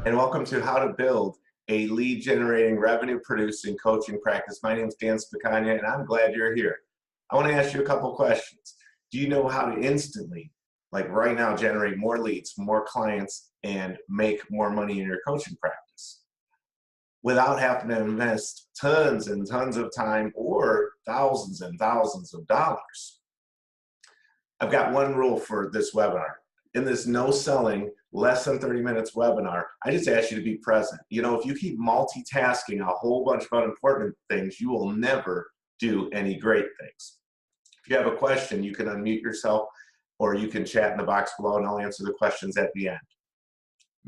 and welcome to How to Build a Lead Generating Revenue Producing Coaching Practice. My name is Dan Spicagna, and I'm glad you're here. I want to ask you a couple questions. Do you know how to instantly, like right now, generate more leads, more clients, and make more money in your coaching practice without having to invest tons and tons of time or thousands and thousands of dollars? I've got one rule for this webinar. In this no selling, less than 30 minutes webinar, I just ask you to be present. You know, if you keep multitasking a whole bunch of unimportant things, you will never do any great things. If you have a question, you can unmute yourself or you can chat in the box below and I'll answer the questions at the end.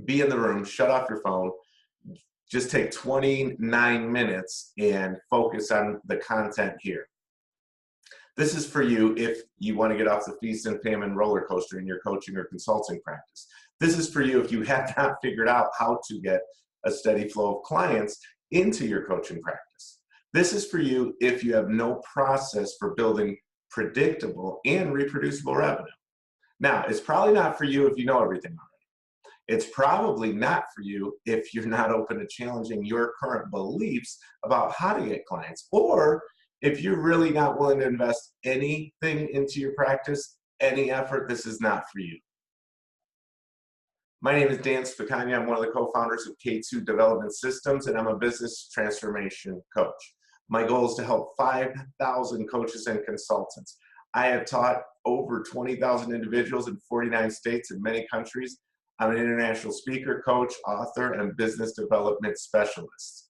Be in the room, shut off your phone, just take 29 minutes and focus on the content here. This is for you if you want to get off the feast and famine roller coaster in your coaching or consulting practice. This is for you if you have not figured out how to get a steady flow of clients into your coaching practice. This is for you if you have no process for building predictable and reproducible revenue. Now, it's probably not for you if you know everything already. It's probably not for you if you're not open to challenging your current beliefs about how to get clients, or if you're really not willing to invest anything into your practice, any effort, this is not for you. My name is Dan Spicagna. I'm one of the co-founders of K2 Development Systems, and I'm a business transformation coach. My goal is to help 5,000 coaches and consultants. I have taught over 20,000 individuals in 49 states and many countries. I'm an international speaker, coach, author, and business development specialist.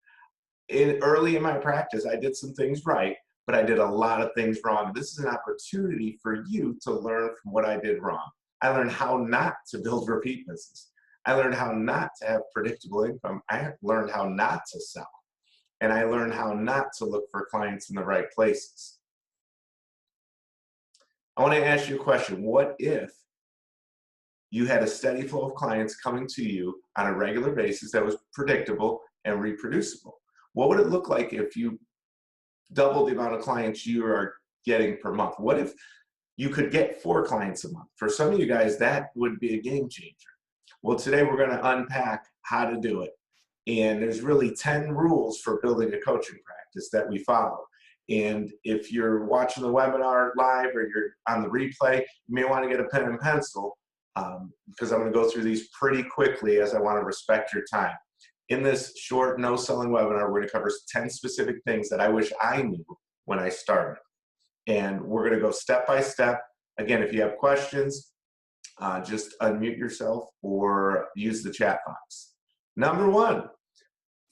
Early in my practice, I did some things right, but I did a lot of things wrong. This is an opportunity for you to learn from what I did wrong. I learned how not to build repeat business. I learned how not to have predictable income. I learned how not to sell. And I learned how not to look for clients in the right places. I want to ask you a question. What if you had a steady flow of clients coming to you on a regular basis that was predictable and reproducible? What would it look like if you doubled the amount of clients you are getting per month? What if you could get 4 clients a month? For some of you guys, that would be a game changer. Well, today we're going to unpack how to do it. And there's really 10 rules for building a coaching practice that we follow. And if you're watching the webinar live or you're on the replay, you may want to get a pen and pencil because I'm going to go through these pretty quickly as I want to respect your time. In this short no-selling webinar, we're going to cover 10 specific things that I wish I knew when I started. And we're going to go step by step. Again, if you have questions, just unmute yourself or use the chat box. Number 1,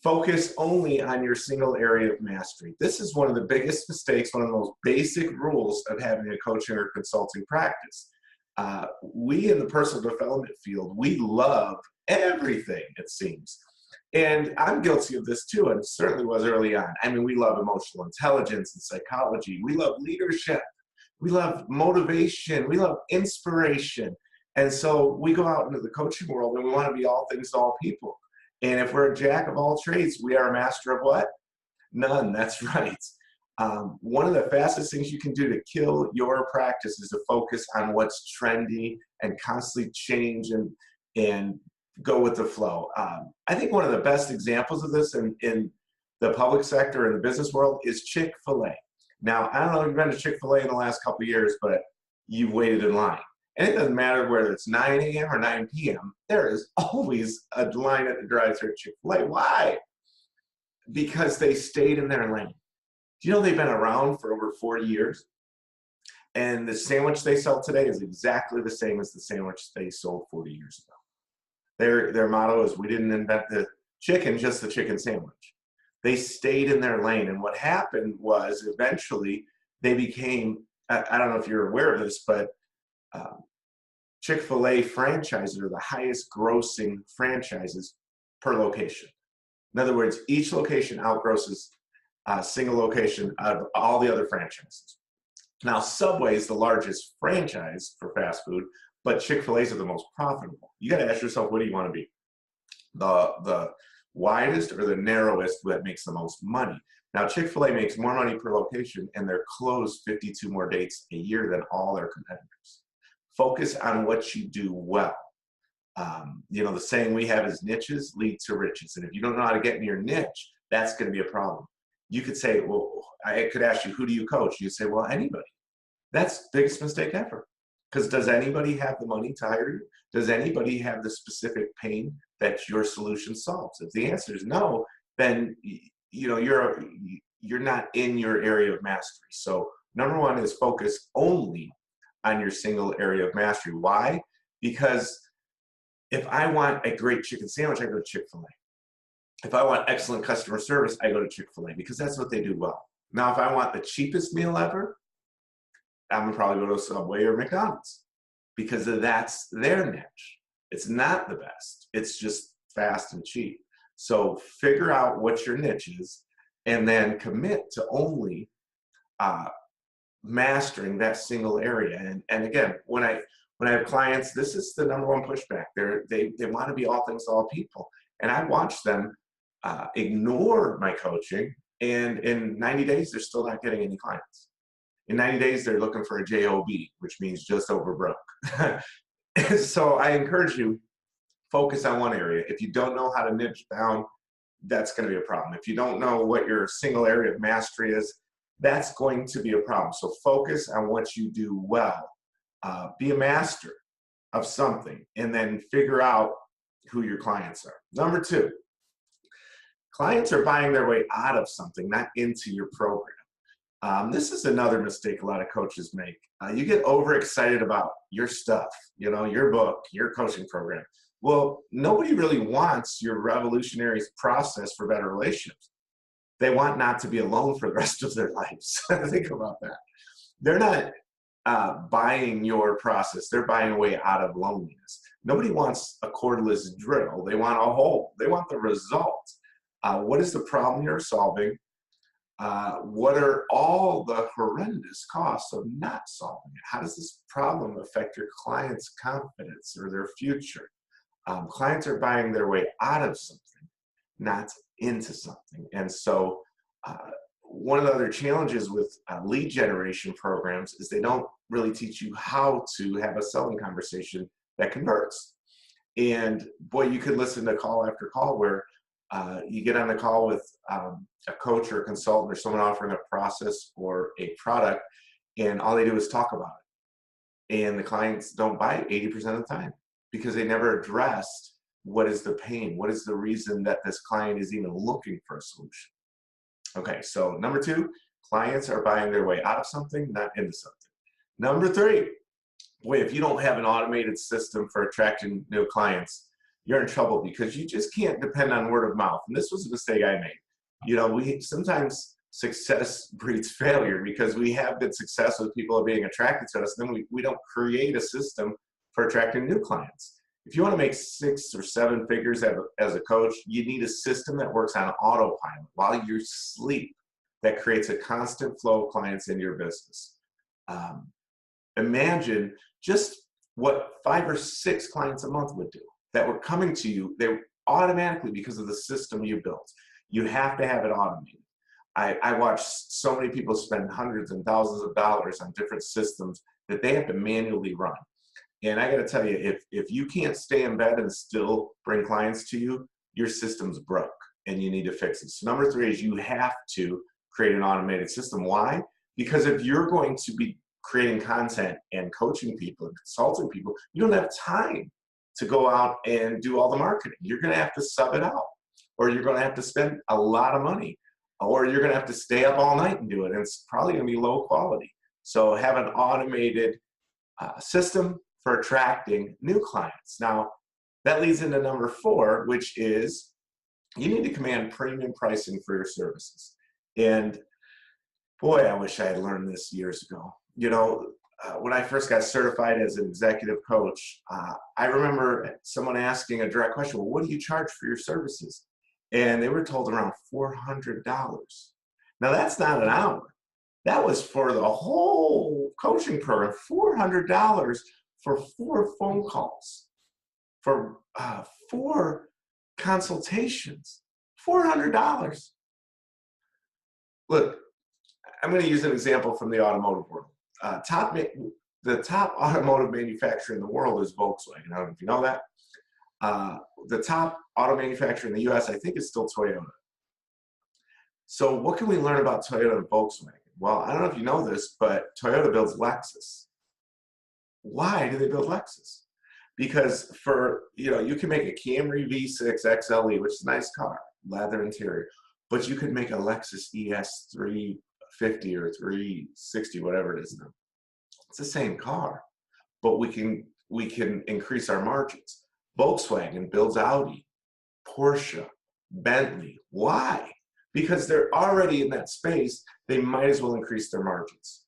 focus only on your single area of mastery. This is one of the biggest mistakes, one of the most basic rules of having a coaching or consulting practice. We in the personal development field, we love everything, it seems. And I'm guilty of this too, and certainly was early on. I mean, we love emotional intelligence and psychology. We love leadership. We love motivation. We love inspiration. And so we go out into the coaching world and we want to be all things to all people. And if we're a jack of all trades, we are a master of what? None. That's right. One of the fastest things you can do to kill your practice is to focus on what's trendy and constantly change and go with the flow. I think one of the best examples of this in the public sector and the business world is Chick-fil-A. Now, I don't know if you've been to Chick-fil-A in the last couple of years, but you've waited in line. And it doesn't matter whether it's 9 a.m. or 9 p.m., there is always a line at the drive-thru at Chick-fil-A. Why? Because they stayed in their lane. Do you know they've been around for over 40 years? And the sandwich they sell today is exactly the same as the sandwich they sold 40 years ago. Their motto is, we didn't invent the chicken, just the chicken sandwich. They stayed in their lane. And what happened was eventually they became, I don't know if you're aware of this, but Chick-fil-A franchises are the highest grossing franchises per location. In other words, each location outgrosses a single location out of all the other franchises. Now, Subway is the largest franchise for fast food, but Chick-fil-A's are the most profitable. You got to ask yourself, what do you want to be? The widest or the narrowest that makes the most money? Now, Chick-fil-A makes more money per location, and they're closed 52 more dates a year than all their competitors. Focus on what you do well. You know, the saying we have is niches lead to riches. And if you don't know how to get in your niche, that's going to be a problem. You could say, well, I could ask you, who do you coach? You say, well, anybody. That's the biggest mistake ever. Because does anybody have the money to hire you? Does anybody have the specific pain that your solution solves? If the answer is no, then you know you're not in your area of mastery. So number one is focus only on your single area of mastery. Why? Because if I want a great chicken sandwich, I go to Chick-fil-A. If I want excellent customer service, I go to Chick-fil-A because that's what they do well. Now, if I want the cheapest meal ever, I'm gonna probably go to Subway or McDonald's because that's their niche. It's not the best. It's just fast and cheap. So figure out what your niche is and then commit to only mastering that single area. And again, when I have clients, this is the number one pushback. They want to be all things to all people. And I watch them ignore my coaching, and in 90 days, they're still not getting any clients. In 90 days, they're looking for a JOB, which means just over broke. So I encourage you, focus on one area. If you don't know how to niche down, that's going to be a problem. If you don't know what your single area of mastery is, that's going to be a problem. So focus on what you do well. Be a master of something, and then figure out who your clients are. Number two, clients are buying their way out of something, not into your program. This is another mistake a lot of coaches make. You get overexcited about your stuff, you know, your book, your coaching program. Well, nobody really wants your revolutionary process for better relationships. They want not to be alone for the rest of their lives. Think about that. They're not buying your process. They're buying a way out of loneliness. Nobody wants a cordless drill. They want a hole. They want the result. What is the problem you're solving? What are all the horrendous costs of not solving it? How does this problem affect your client's confidence or their future? Clients are buying their way out of something, not into something. And so one of the other challenges with lead generation programs is they don't really teach you how to have a selling conversation that converts. And boy, you could listen to call after call where you get on a call with a coach or a consultant or someone offering a process or a product, and all they do is talk about it. And the clients don't buy it 80% of the time because they never addressed what is the pain, what is the reason that this client is even looking for a solution. Okay, so number two, clients are buying their way out of something, not into something. Number three, boy, if you don't have an automated system for attracting new clients, you're in trouble because you just can't depend on word of mouth. And this was a mistake I made. You know, we sometimes success breeds failure because we have good success with people being attracted to us, and then we don't create a system for attracting new clients. If you want to make 6 or 7 figures as a coach, you need a system that works on autopilot while you sleep, that creates a constant flow of clients into your business. Imagine just what 5 or 6 clients a month would do that were coming to you. They automatically, because of the system you built. You have to have it automated. I watch so many people spend hundreds and thousands of dollars on different systems that they have to manually run. And I got to tell you, if you can't stay in bed and still bring clients to you, your system's broke and you need to fix it. So number 3 is you have to create an automated system. Why? Because if you're going to be creating content and coaching people and consulting people, you don't have time to go out and do all the marketing. You're going to have to sub it out, or you're going to have to spend a lot of money, or you're going to have to stay up all night and do it. And it's probably going to be low quality. So have an automated system for attracting new clients. Now, that leads into number 4, which is you need to command premium pricing for your services. And boy, I wish I had learned this years ago. You know, when I first got certified as an executive coach, I remember someone asking a direct question, well, what do you charge for your services? And they were told around $400. Now, that's not an hour. That was for the whole coaching program, $400 for 4 phone calls, for 4 consultations, $400. Look, I'm going to use an example from the automotive world. The top automotive manufacturer in the world is Volkswagen. I don't know if you know that. The top auto manufacturer in the US, I think, is still Toyota. So what can we learn about Toyota and Volkswagen? Well, I don't know if you know this, but Toyota builds Lexus. Why do they build Lexus? Because you can make a Camry V6 XLE, which is a nice car, leather interior, but you could make a Lexus ES 350 or 360, whatever it is now. It's the same car, but we can increase our margins. Volkswagen builds Audi, Porsche, Bentley. Why? Because they're already in that space. They might as well increase their margins.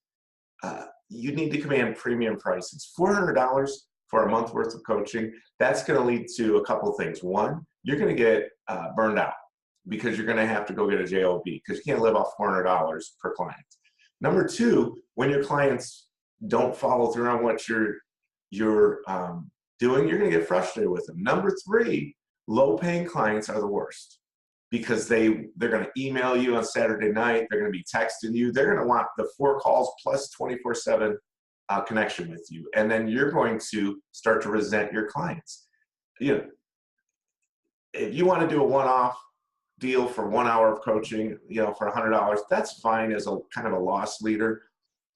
You need to command premium prices. $400 for a month worth of coaching, that's going to lead to a couple of things. One, you're going to get burned out because you're going to have to go get a JOB because you can't live off $400 per client. Number two, when your clients don't follow through on what you're doing, you're going to get frustrated with them. Number three, low-paying clients are the worst because they're going to email you on Saturday night. They're going to be texting you. They're going to want the 4 calls plus 24/7 connection with you, and then you're going to start to resent your clients. If you want to do a one-off deal for 1 hour of coaching, for $100, that's fine as a kind of a loss leader.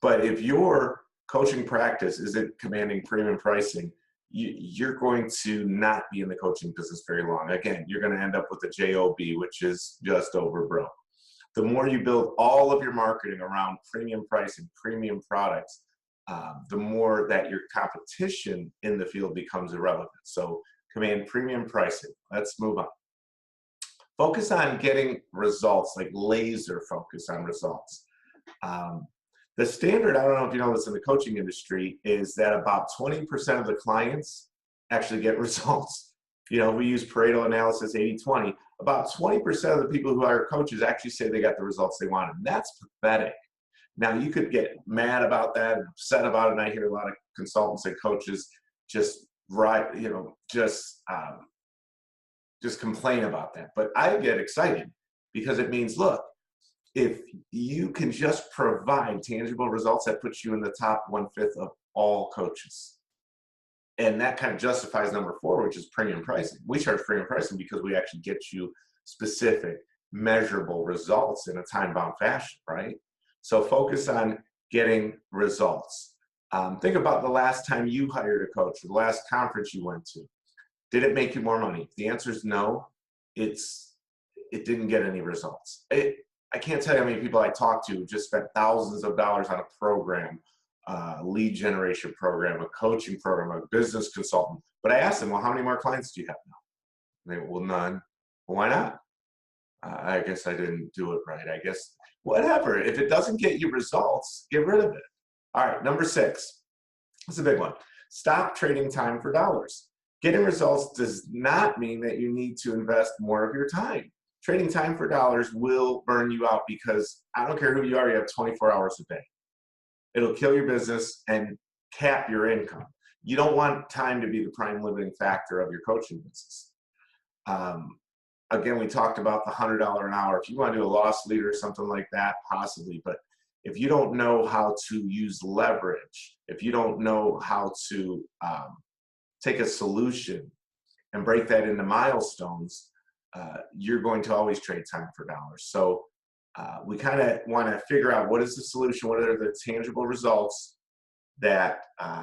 But if your coaching practice isn't commanding premium pricing, you're going to not be in the coaching business very long. Again, you're going to end up with a JOB, which is just over broke. The more you build all of your marketing around premium pricing, premium products, the more that your competition in the field becomes irrelevant. So command premium pricing. Let's move on. Focus on getting results, like laser focus on results. The standard, I don't know if you know this in the coaching industry, is that about 20% of the clients actually get results. We use Pareto analysis 80-20. About 20% of the people who hire coaches actually say they got the results they wanted. That's pathetic. Now, you could get mad about that and upset about it, and I hear a lot of consultants and coaches just complain about that. But I get excited because it means, look, if you can just provide tangible results, that puts you in the top 1/5 of all coaches. And that kind of justifies number 4, which is premium pricing. We charge premium pricing because we actually get you specific, measurable results in a time-bound fashion, right? So focus on getting results. Think about the last time you hired a coach, or the last conference you went to. Did it make you more money? If the answer is no, it didn't get any results. I can't tell you how many people I talked to who just spent thousands of dollars on a program, lead generation program, a coaching program, a business consultant. But I asked them, well, how many more clients do you have now? And they went, well, none. Well, why not? I guess I didn't do it right. I guess, whatever. If it doesn't get you results, get rid of it. All right, number 6. That's a big one. Stop trading time for dollars. Getting results does not mean that you need to invest more of your time. Trading time for dollars will burn you out because I don't care who you are, you have 24 hours a day. It'll kill your business and cap your income. You don't want time to be the prime limiting factor of your coaching business. Again, we talked about the $100 an hour. If you want to do a loss leader or something like that, possibly. But if you don't know how to use leverage, if you don't know how to take a solution and break that into milestones, you're going to always trade time for dollars. So we kind of want to figure out what is the solution, what are the tangible results that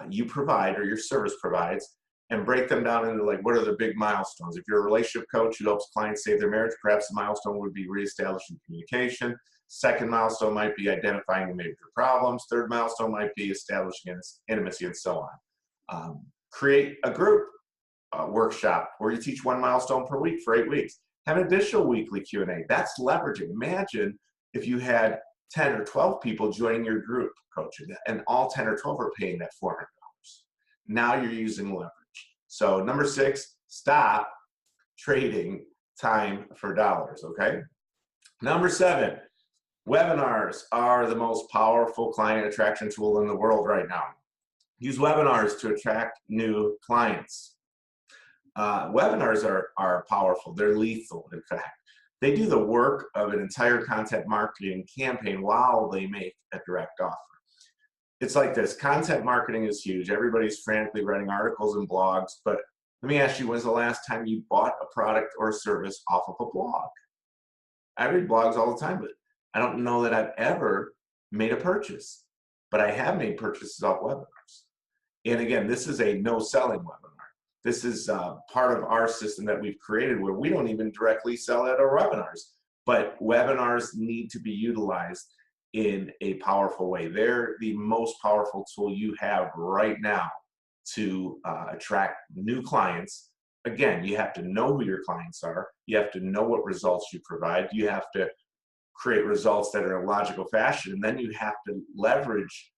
you provide or your service provides, and break them down into like, what are the big milestones? If you're a relationship coach who helps clients save their marriage, perhaps the milestone would be reestablishing communication. Second milestone might be identifying the major problems. Third milestone might be establishing intimacy, and so on. Create a group workshop where you teach 1 milestone per week for 8 weeks. Have an additional weekly Q&A. That's leveraging. Imagine if you had 10 or 12 people joining your group coaching, and all 10 or 12 are paying that $400. Now you're using leverage. So number 6, stop trading time for dollars, okay? Number 7, webinars are the most powerful client attraction tool in the world right now. Use webinars to attract new clients. Webinars are powerful. They're lethal, in fact. They do the work of an entire content marketing campaign while they make a direct offer. It's like this. Content marketing is huge. Everybody's frantically writing articles and blogs, but Let me ask you, when's the last time you bought a product or a service off of a blog? I read blogs all the time, but I don't know that I've ever made a purchase. But I have made purchases off webinars. And again, this is a no selling webinar. This is part of our system that we've created where we don't even directly sell at our webinars, but webinars need to be utilized in a powerful way. They're the most powerful tool you have right now to attract new clients. Again, you have to know who your clients are. You have to know what results you provide. You have to create results that are in a logical fashion. And then you have to leverage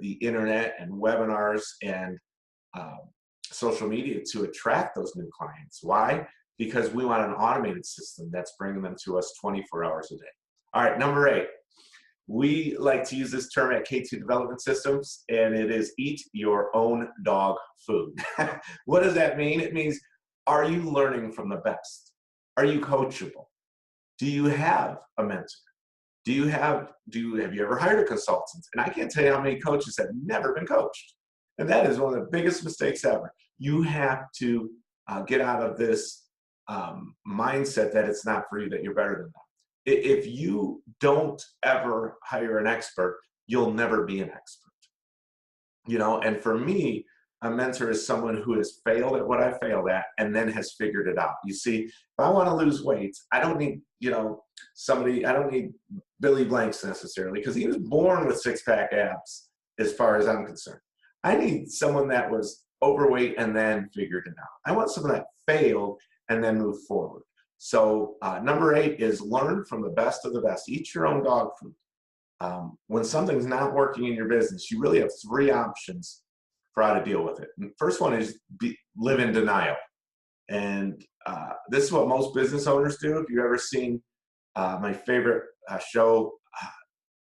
the internet and webinars and social media to attract those new clients. Why? Because we want an automated system that's bringing them to us 24 hours a day. All right, number 8. We like to use this term at K2 Development Systems, and it is eat your own dog food. What does that mean? It means, are you learning from the best? Are you coachable? Do you have a mentor? Have you ever hired a consultant? And I can't tell you how many coaches have never been coached. And that is one of the biggest mistakes ever. You have to get out of this mindset that it's not for you, that you're better than them. If you don't ever hire an expert, you'll never be an expert. You know, and for me, a mentor is someone who has failed at what I failed at and then has figured it out. You see, if I want to lose weight, I don't need, I don't need Billy Blanks necessarily, because he was born with six-pack abs as far as I'm concerned. I need someone that was overweight and then figured it out. I want someone that failed and then moved forward. So number 8 is learn from the best of the best. Eat your own dog food. When something's not working in your business, you really have 3 options for how to deal with it. And the first one is live in denial. And this is what most business owners do. If you've ever seen my favorite show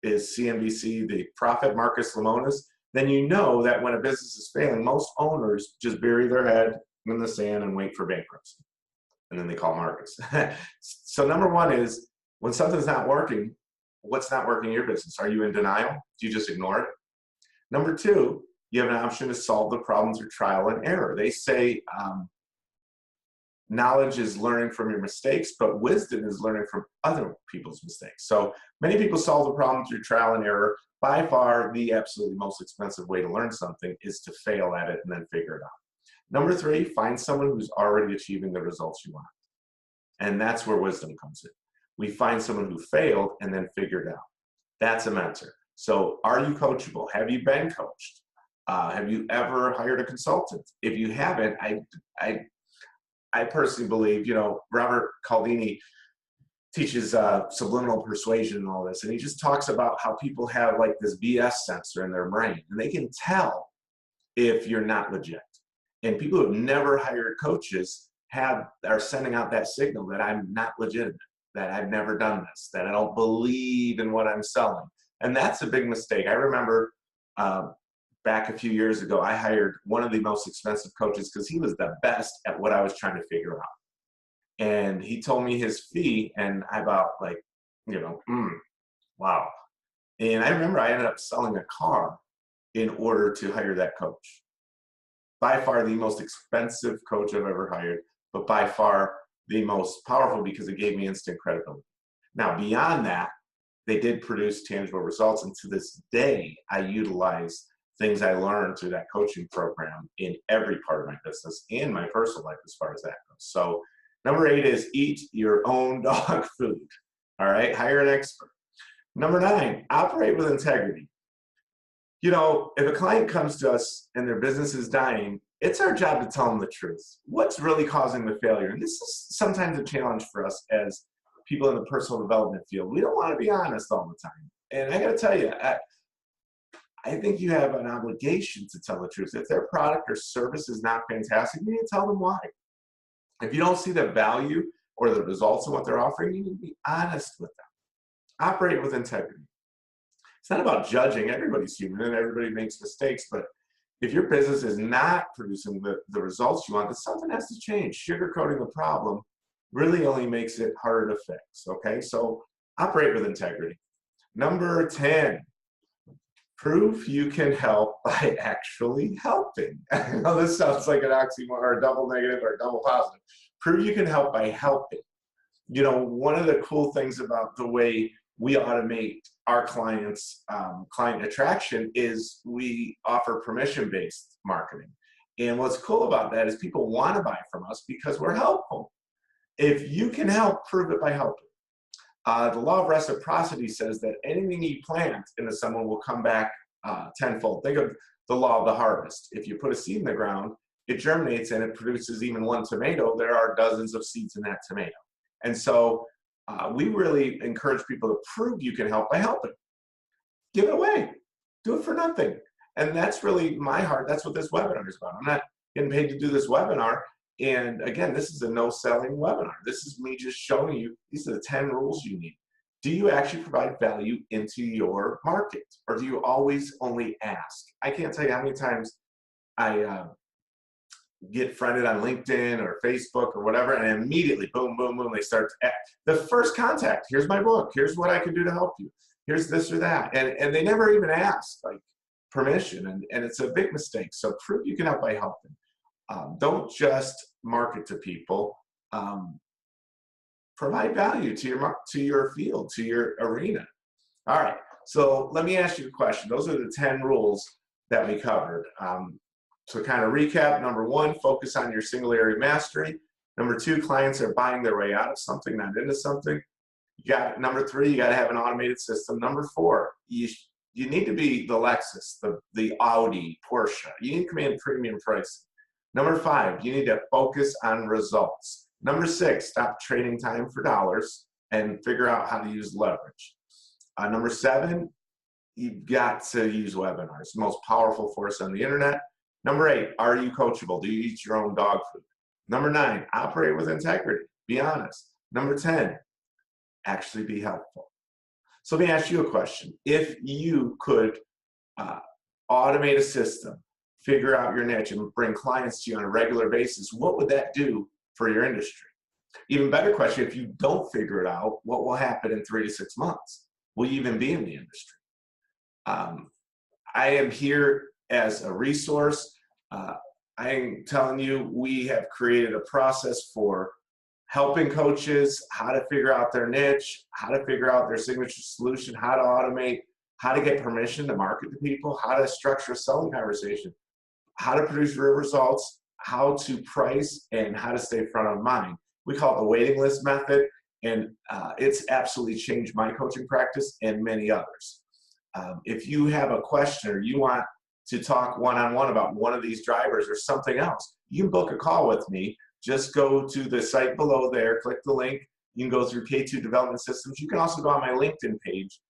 is CNBC, The Prophet, Marcus Lemonis, then you know that when a business is failing, most owners just bury their head in the sand and wait for bankruptcy. And then they call Marcus. So number 1 is, when something's not working, what's not working in your business? Are you in denial? Do you just ignore it? Number 2, you have an option to solve the problem through trial and error. They say knowledge is learning from your mistakes, but wisdom is learning from other people's mistakes. So many people solve the problem through trial and error. By far, the absolutely most expensive way to learn something is to fail at it and then figure it out. Number 3, find someone who's already achieving the results you want. And that's where wisdom comes in. We find someone who failed and then figured it out. That's a mentor. So are you coachable? Have you been coached? Have you ever hired a consultant? If you haven't, I personally believe, Robert Cialdini teaches subliminal persuasion and all this, and he just talks about how people have like this BS sensor in their brain, and they can tell if you're not legit. And people who have never hired coaches are sending out that signal that I'm not legitimate, that I've never done this, that I don't believe in what I'm selling. And that's a big mistake. I remember back a few years ago, I hired one of the most expensive coaches because he was the best at what I was trying to figure out. And he told me his fee, and I about wow. And I remember I ended up selling a car in order to hire that coach. By far the most expensive coach I've ever hired, but by far the most powerful because it gave me instant credibility. Now, beyond that, they did produce tangible results, and to this day, I utilize things I learned through that coaching program in every part of my business and my personal life as far as that goes. So number 8 is eat your own dog food. All right, hire an expert. Number 9, operate with integrity. If a client comes to us and their business is dying, it's our job to tell them the truth. What's really causing the failure? And this is sometimes a challenge for us as people in the personal development field. We don't want to be honest all the time. And I got to tell you, I think you have an obligation to tell the truth. If their product or service is not fantastic, you need to tell them why. If you don't see the value or the results of what they're offering, you need to be honest with them. Operate with integrity. It's not about judging. Everybody's human and everybody makes mistakes, but if your business is not producing the results you want, then something has to change. Sugarcoating the problem really only makes it harder to fix, okay? So operate with integrity. Number 10, Prove you can help by actually helping. Now, this sounds like an oxymoron or a double negative or a double positive. Prove you can help by helping. You know, one of the cool things about the way we automate our clients' client attraction is we offer permission-based marketing. And what's cool about that is people want to buy from us because we're helpful. If you can help, prove it by helping. The law of reciprocity says that anything you plant into someone will come back tenfold. Think of the law of the harvest. If you put a seed in the ground, it germinates and it produces even one tomato. There are dozens of seeds in that tomato. And so we really encourage people to prove you can help by helping. Give it away. Do it for nothing. And that's really my heart. That's what this webinar is about. I'm not getting paid to do this webinar. And again, this is a no selling webinar. This is me just showing you, these are the 10 rules you need. Do you actually provide value into your market? Or do you always only ask? I can't tell you how many times I get friended on LinkedIn or Facebook or whatever, and immediately, boom, boom, boom, they start to act. The first contact, here's my book, here's what I can do to help you, here's this or that. And they never even ask like permission, and it's a big mistake. So prove you can help by helping. Don't just market to people. Provide value to your field, to your arena. All right, so let me ask you a question. Those are the 10 rules that we covered. So kind of recap, number 1, focus on your single area mastery. Number 2, clients are buying their way out of something, not into something. Number 3, you got to have an automated system. Number 4, you need to be the Lexus, the Audi, Porsche. You need to command premium pricing. Number 5, you need to focus on results. Number 6, stop trading time for dollars and figure out how to use leverage. Number 7, you've got to use webinars, the most powerful force on the internet. Number 8, are you coachable? Do you eat your own dog food? Number 9, operate with integrity. Be honest. Number 10, actually be helpful. So let me ask you a question. If you could automate a system, figure out your niche, and bring clients to you on a regular basis, what would that do for your industry? Even better question, if you don't figure it out, what will happen in 3 to 6 months? Will you even be in the industry? I am here as a resource. I am telling you, we have created a process for helping coaches how to figure out their niche, how to figure out their signature solution, how to automate, how to get permission to market to people, how to structure a selling conversation, how to produce real results, how to price, and how to stay front of mind. We call it the waiting list method, and it's absolutely changed my coaching practice and many others. If you have a question or you want to talk one-on-one about one of these drivers or something else, you can book a call with me. Just go to the site below there, click the link. You can go through K2 Development Systems. You can also go on my LinkedIn page,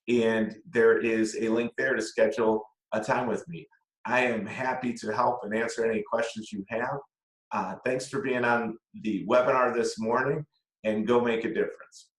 and there is a link there to schedule a time with me. I am happy to help and answer any questions you have. Thanks for being on the webinar this morning, and go make a difference.